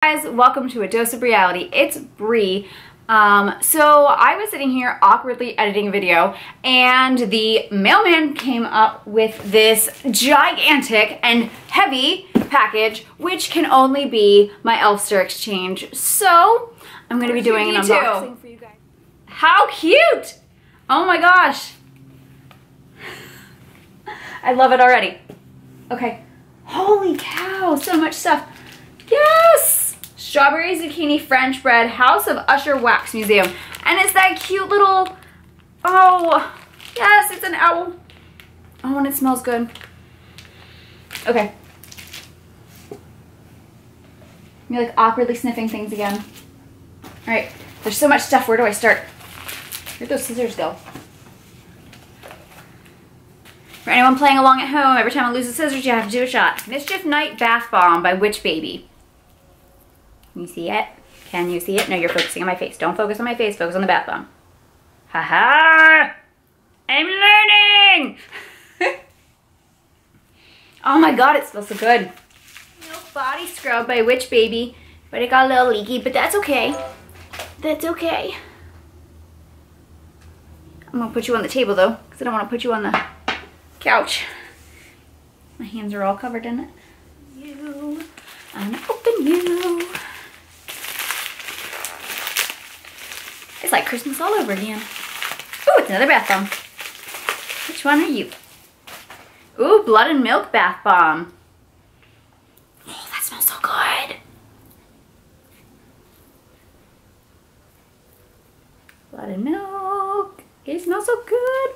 Guys, welcome to A Dose of Breality. It's Bree. So I was sitting here awkwardly editing a video and the mailman came up with this gigantic and heavy package, which can only be my Elfster exchange. So I'm going to be doing an unboxing for you guys. How cute! Oh my gosh. I love it already. Okay. Holy cow, so much stuff. Yes! Strawberry Zucchini French Bread House of Usher Wax Museum. And it's that cute little, oh, yes, it's an owl. Oh, and it smells good. Okay. You're like awkwardly sniffing things again. All right, there's so much stuff. Where do I start? Where'd those scissors go? For anyone playing along at home, every time I lose the scissors, you have to do a shot. Mischief Night Bath Bomb by Witch Baby. Can you see it? Can you see it? No, you're focusing on my face. Don't focus on my face. Focus on the bath bomb. Ha-ha! I'm learning! Oh my god, it smells so good. Milk Body Scrub by Witch Baby. But it got a little leaky, but that's okay. That's okay. I'm gonna put you on the table though, because I don't want to put you on the couch. My hands are all covered in it. I'm gonna open you. It's like Christmas all over again. Ooh, it's another bath bomb. Which one are you? Ooh, Blood and Milk Bath Bomb. Oh, that smells so good. Blood and Milk. It smells so good.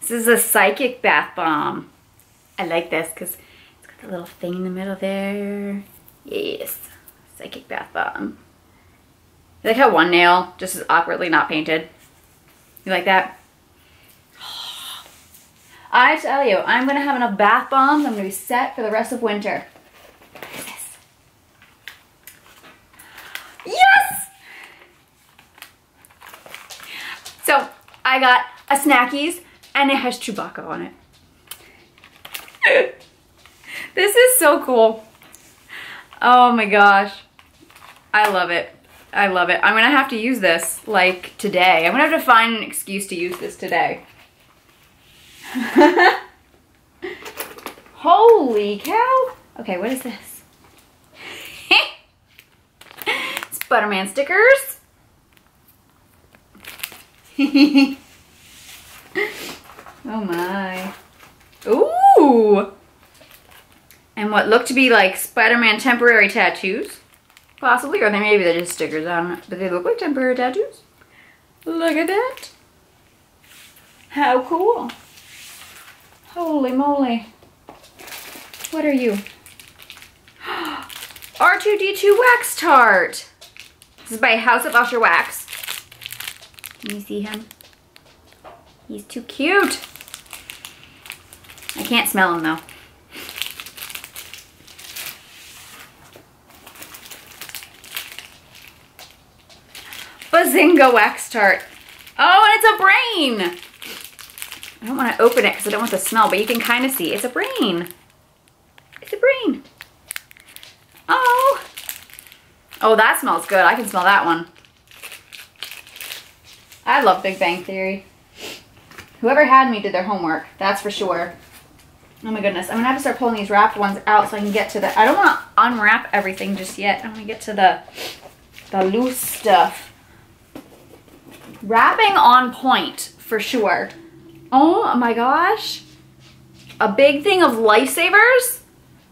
This is a Psychic Bath Bomb. I like this because it's got the little thing in the middle there. Yes, Psychic Bath Bomb. You like how one nail just is awkwardly not painted? You like that? I tell you, I'm going to have enough bath bombs. I'm going to be set for the rest of winter. What is this? Yes! So, I got a Snackies, and it has Chewbacca on it. This is so cool. Oh my gosh. I love it. I love it. I'm going to have to use this, like, today. I'm going to have to find an excuse to use this today. Holy cow. Okay, what is this? Spider-Man stickers. Oh my. Ooh. And what look to be like Spider-Man temporary tattoos. Possibly, or maybe they're just stickers, I don't know. But they look like temporary tattoos. Look at that. How cool. Holy moly. What are you? R2-D2 Wax Tart. This is by House of Usher Wax. Can you see him? He's too cute. I can't smell him though. Bazinga Wax Tart. Oh, and it's a Breann. I don't want to open it because I don't want the smell, but you can kind of see. It's a Breann. It's a Breann. Oh. Oh, that smells good. I can smell that one. I love Big Bang Theory. Whoever had me did their homework. That's for sure. Oh my goodness. I'm going to have to start pulling these wrapped ones out so I can get to the... I don't want to unwrap everything just yet. I want to get to the loose stuff. Wrapping on point, for sure. Oh my gosh. A big thing of Lifesavers?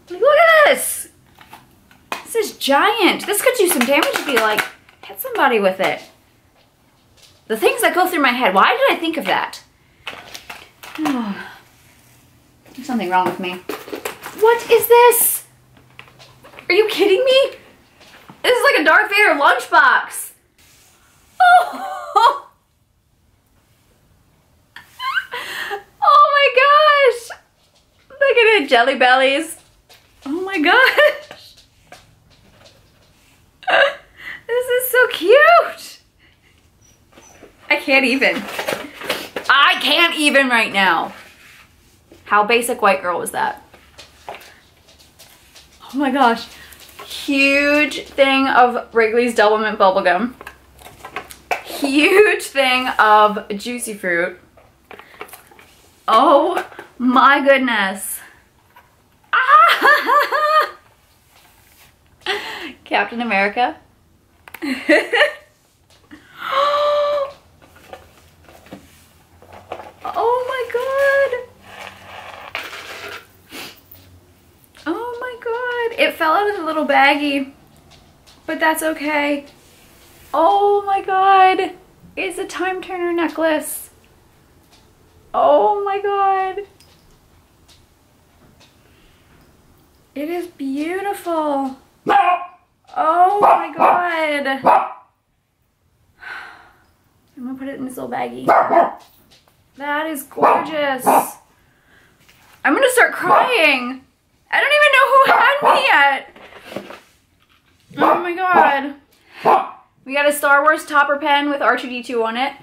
Look at this. This is giant. This could do some damage if you like hit somebody with it. The things that go through my head. Why did I think of that? Oh. There's something wrong with me. What is this? Are you kidding me? This is like a Darth Vader lunchbox. Oh! Oh my gosh! Look at it, Jelly Bellies. Oh my gosh! This is so cute! I can't even. I can't even right now. How basic white girl was that? Oh my gosh. huge thing of Wrigley's Double Mint bubblegum. Huge thing of Juicy Fruit. Oh my goodness. Ah! Captain America. Oh my god. Oh my god. It fell out of the little baggie, but that's okay. Oh my god. It's a time turner necklace. Oh my god. It is beautiful. Oh my god. I'm gonna put it in this little baggie. That is gorgeous. I'm gonna start crying. I don't even know who had me yet. Oh my god. We got a Star Wars topper pen with R2-D2 on it.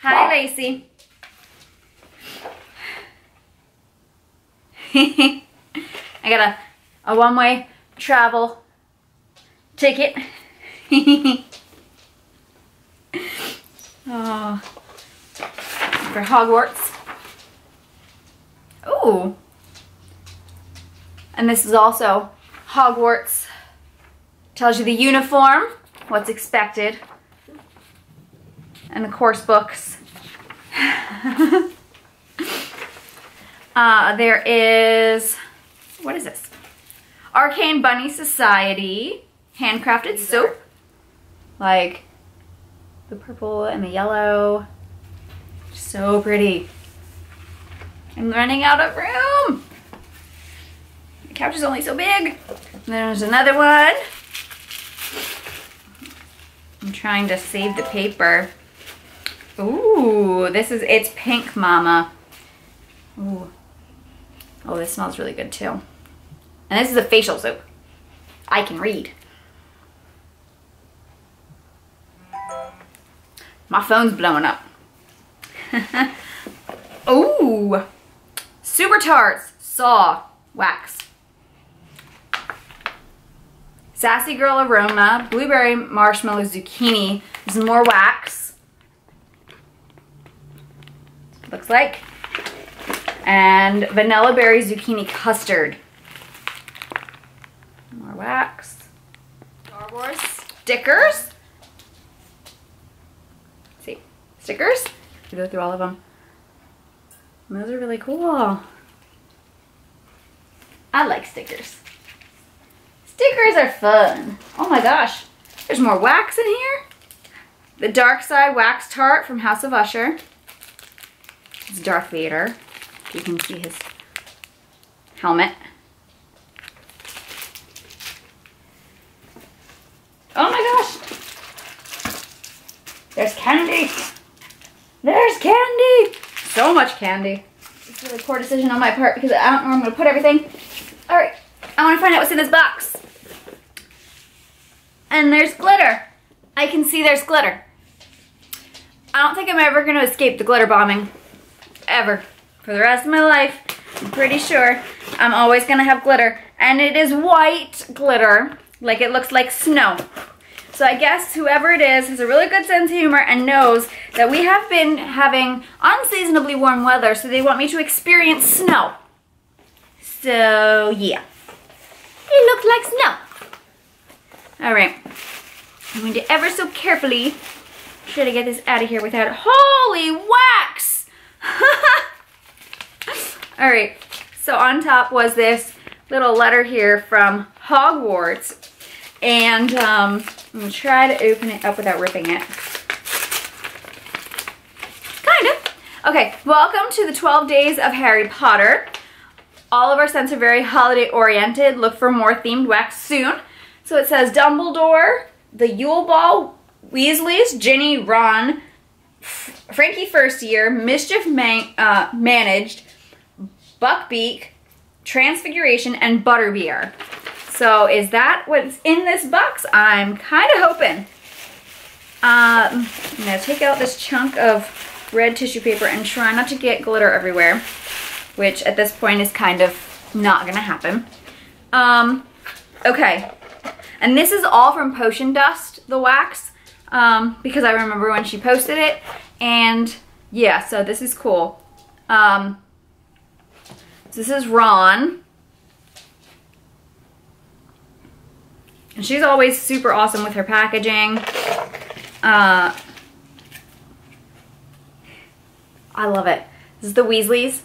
Hi, Lacey. I got a one-way travel ticket. Oh, for Hogwarts. Ooh. And this is also Hogwarts. Tells you the uniform, what's expected, and the course books. There is, what is this? Arcane Bunny Society handcrafted soap. Like the purple and the yellow. So pretty. I'm running out of room. The couch is only so big. And there's another one. I'm trying to save the paper. Ooh, it's pink, mama. Ooh. Oh, this smells really good too. And this is a facial soap. I can read. My phone's blowing up. Ooh. Super Tarts Saw Wax. Sassy Girl Aroma, Blueberry Marshmallow Zucchini. This is more wax. Looks like. And Vanilla Berry Zucchini Custard. More wax. Star Wars stickers. Let's see. Stickers. We go through all of them. And those are really cool. I like stickers. Stickers are fun. Oh my gosh. There's more wax in here. The Dark Side Wax Tart from House of Usher. It's Darth Vader. You can see his helmet. Oh my gosh. There's candy. There's candy. So much candy. It's a really poor decision on my part because I don't know where I'm going to put everything. All right. I want to find out what's in this box. And there's glitter. I can see there's glitter. I don't think I'm ever going to escape the glitter bombing. Ever. For the rest of my life, I'm pretty sure I'm always going to have glitter. And it is white glitter. Like it looks like snow. So I guess whoever it is has a really good sense of humor and knows that we have been having unseasonably warm weather. So they want me to experience snow. So yeah. It looks like snow. Alright. I'm going to ever so carefully try to get this out of here without holy wax! Alright. So on top was this little letter here from Hogwarts. And I'm going to try to open it up without ripping it. Kind of. Okay. Welcome to the 12 Days of Harry Potter. All of our scents are very holiday oriented. Look for more themed wax soon. So it says Dumbledore, the Yule Ball, Weasleys, Ginny, Ron, Frankie First Year, Mischief Managed, Buckbeak, Transfiguration, and Butterbeer. So is that what's in this box? I'm kind of hoping. I'm going to take out this chunk of red tissue paper and try not to get glitter everywhere, which at this point is kind of not going to happen. Okay, and this is all from Potion Dust, the wax, because I remember when she posted it, and yeah, so this is cool. This is Ron, and she's always super awesome with her packaging. I love it. This is the Weasleys.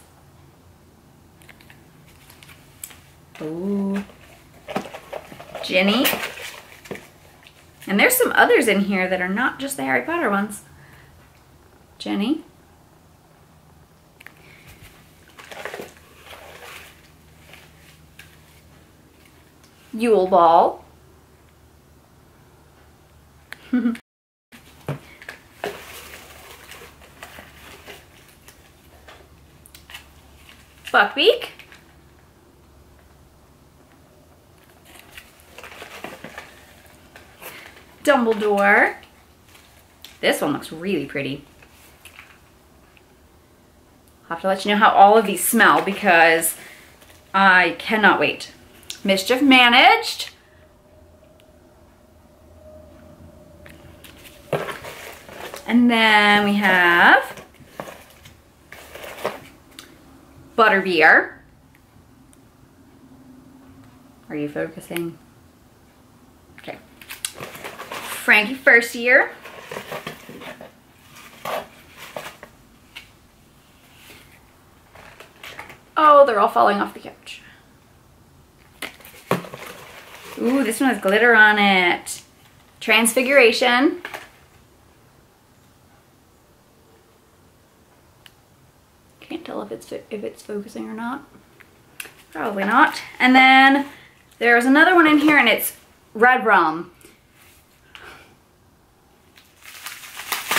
Ooh. Ginny. And there's some others in here that are not just the Harry Potter ones. Jenny. Yule Ball. Buckbeak. Dumbledore. This one looks really pretty. I'll have to let you know how all of these smell because I cannot wait. Mischief Managed. And then we have Butterbeer. Are you focusing? Okay. Frankie First Year. Oh, they're all falling off the couch. Ooh, this one has glitter on it. Transfiguration. Can't tell if it's focusing or not. Probably not. And then there's another one in here, and it's Red Rum.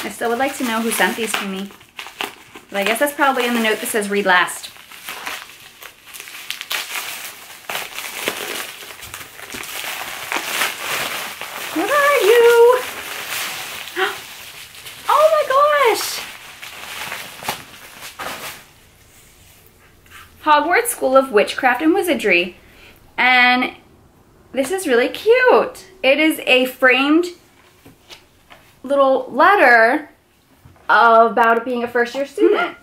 I still would like to know who sent these to me. But I guess that's probably in the note that says read last. What are you? Oh my gosh! Hogwarts School of Witchcraft and Wizardry. And this is really cute. It is a framed little letter about it being a first-year student.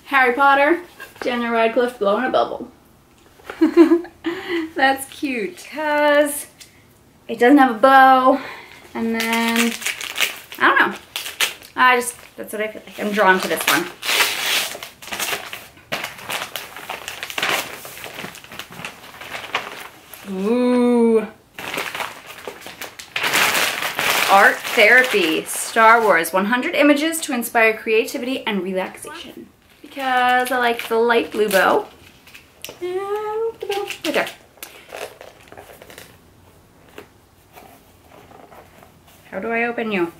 Harry Potter, Daniel Radcliffe blowing a bubble. That's cute because it doesn't have a bow, and then I don't know. That's what I feel like. I'm drawn to this one. Ooh. Art Therapy, Star Wars, 100 images to inspire creativity and relaxation. Because I like the light blue bow. And the bow right there. How do I open you?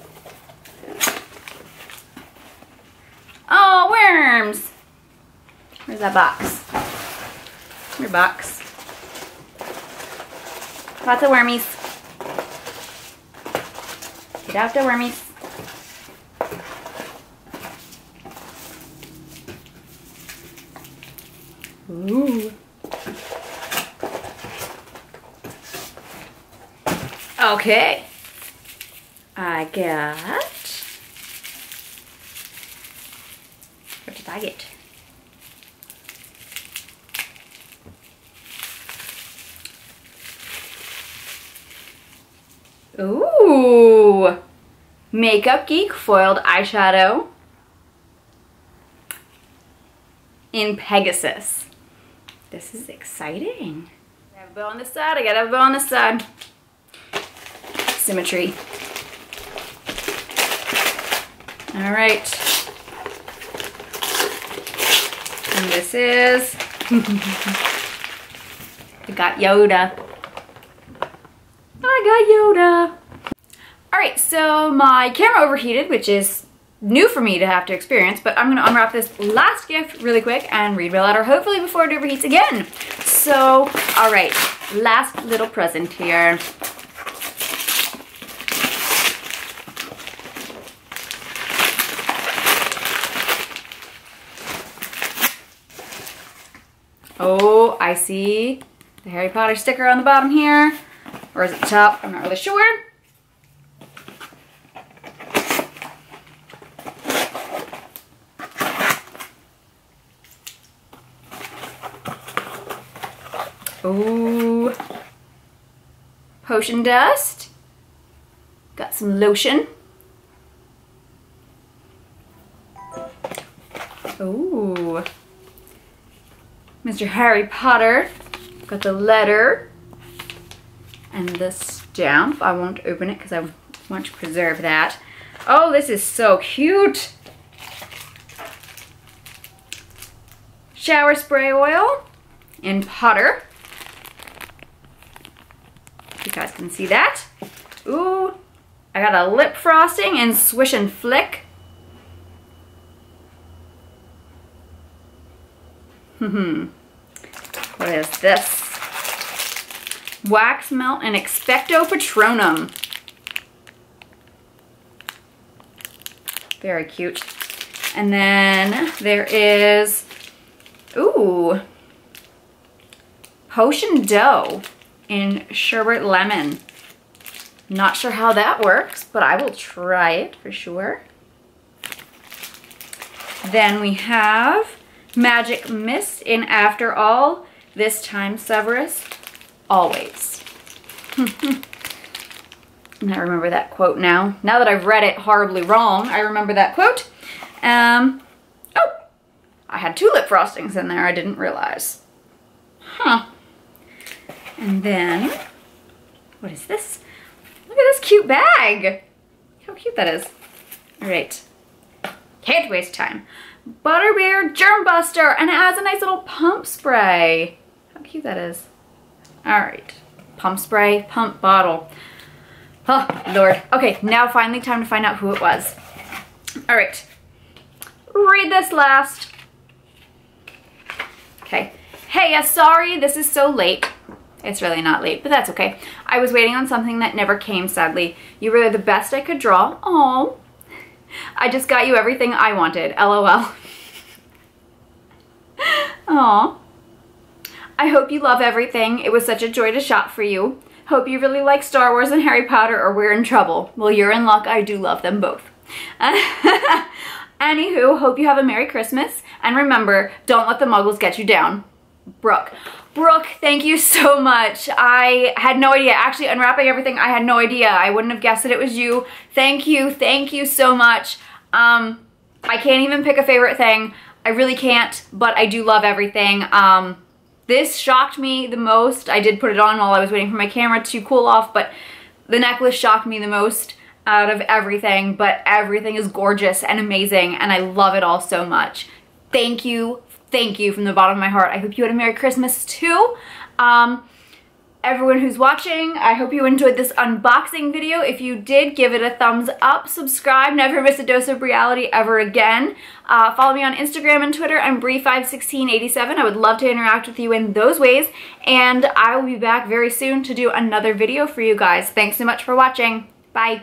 Oh, worms! Where's that box? Your box. Lots of wormies. Get out the wormies. Ooh. Okay. I got... What did I get? Ooh, Makeup Geek foiled eyeshadow in Pegasus. This is exciting. I have a bow on this side, I gotta have a bow on this side. Symmetry. All right. And this is, I got Yoda. Yoda. Alright, so my camera overheated, which is new for me to have to experience, but I'm going to unwrap this last gift really quick and read real louder, hopefully before it overheats again. So, alright, last little present here. Oh, I see The Harry Potter sticker on the bottom here. Or is it the top? I'm not really sure. Ooh. Potion dust. Got some lotion. Ooh. Mr. Harry Potter. Got the letter. And the stamp. I won't open it because I want to preserve that. Oh, this is so cute. Shower spray oil in Potter. You guys can see that. Ooh, I got a lip frosting in Swish and Flick. What is this? Wax melt and Expecto Patronum. Very cute. And then there is, ooh, Potion Dough in Sherbet Lemon. Not sure how that works, but I will try it for sure. Then we have Magic Mist in After All, this time Severus, always. And I remember that quote now. Now that I've read it horribly wrong, I remember that quote. Oh, I had 2 lip frostings in there, I didn't realize. Huh. And then, what is this? Look at this cute bag. How cute that is. All right, can't waste time. Butterbeer Germ Buster, and it has a nice little pump spray. How cute that is. All right, pump spray, pump bottle. Oh, Lord. Okay, now finally time to find out who it was. All right, read this last. Okay. Hey, sorry this is so late. It's really not late, but that's okay. I was waiting on something that never came, sadly. You were the best I could draw. Aww. I just got you everything I wanted. LOL. Aww. I hope you love everything. It was such a joy to shop for you. Hope you really like Star Wars and Harry Potter or we're in trouble. Well, you're in luck. I do love them both. Anywho, hope you have a Merry Christmas. And remember, don't let the muggles get you down. Brooke. Brooke, thank you so much. I had no idea. Actually, unwrapping everything, I had no idea. I wouldn't have guessed that it was you. Thank you so much. I can't even pick a favorite thing. I really can't, but I do love everything. This shocked me the most. I did put it on while I was waiting for my camera to cool off, but the necklace shocked me the most out of everything, but everything is gorgeous and amazing, and I love it all so much. Thank you from the bottom of my heart. I hope you had a Merry Christmas too. Everyone who's watching, I hope you enjoyed this unboxing video. If you did, give it a thumbs up, subscribe, never miss a dose of reality ever again. Follow me on Instagram and Twitter. I'm Bree51687. I would love to interact with you in those ways. And I will be back very soon to do another video for you guys. Thanks so much for watching. Bye.